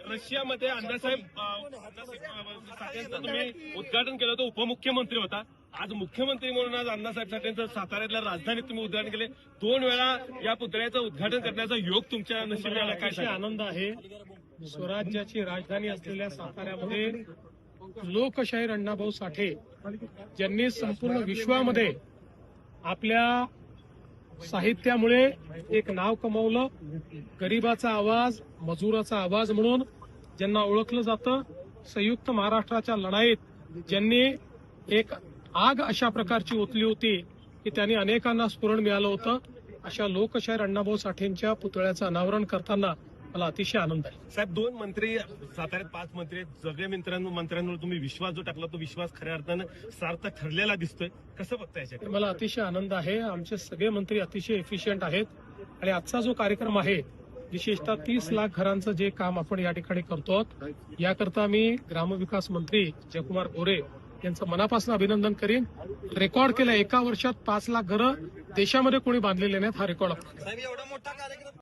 रशियामध्ये अण्णासाहेब साठेंचं तुम्ही उद्घाटन केलं होतं, उपमुख्यमंत्री होता. आज मुख्यमंत्री म्हणून आज अण्णासाहेब साठेंचं साताऱ्यातल्या राजधानीत तुम्ही उद्घाटन केले. 2 वेळा या पुतळ्याचं उद्घाटन करण्याचा योग तुमच्या नशिबाला काय अतिशय आनंद आहे. स्वराज्याची राजधानी असलेल्या साताऱ्यामध्ये लोकशाहीर अण्णाभाऊ साठे ज्यांनी संपूर्ण विश्वामध्ये आपल्या साहित्यामुळे एक नाव कमावलं, गरिबाचा आवाज, मजुराचा आवाज म्हणून ज्यांना ओळखलं जातं, संयुक्त महाराष्ट्राच्या लढाईत ज्यांनी एक आग अशा प्रकारची ओतली होती की त्यांनी अनेकांना स्फुरण मिळालं होतं. अशा लोकशाहीर अण्णाभाऊ साठेंच्या पुतळ्याचं अनावरण करताना मला अतिशय आनंद आहे. साहेब, 2 मंत्री साताऱ्यात, 5 मंत्री आहेत. सगळे मंत्र्यांवर तुम्ही विश्वास जो टाकला तो विश्वास खऱ्या अर्थानं सार्थक ठरलेला दिसतोय. कसं बघताय याच्याकडे? मला अतिशय आनंद आहे. आमचे सगळे मंत्री अतिशय एफिशियंट आहेत आणि आजचा जो कार्यक्रम आहे, विशेषतः 30 लाख घरांचं जे काम आपण या ठिकाणी करतो, याकरता मी ग्रामविकास मंत्री जयकुमार गोरे यांचं मनापासून अभिनंदन करीन. रेकॉर्ड केलं, एका वर्षात 5 लाख घरं देशामध्ये कोणी बांधलेले नाहीत, हा रेकॉर्ड.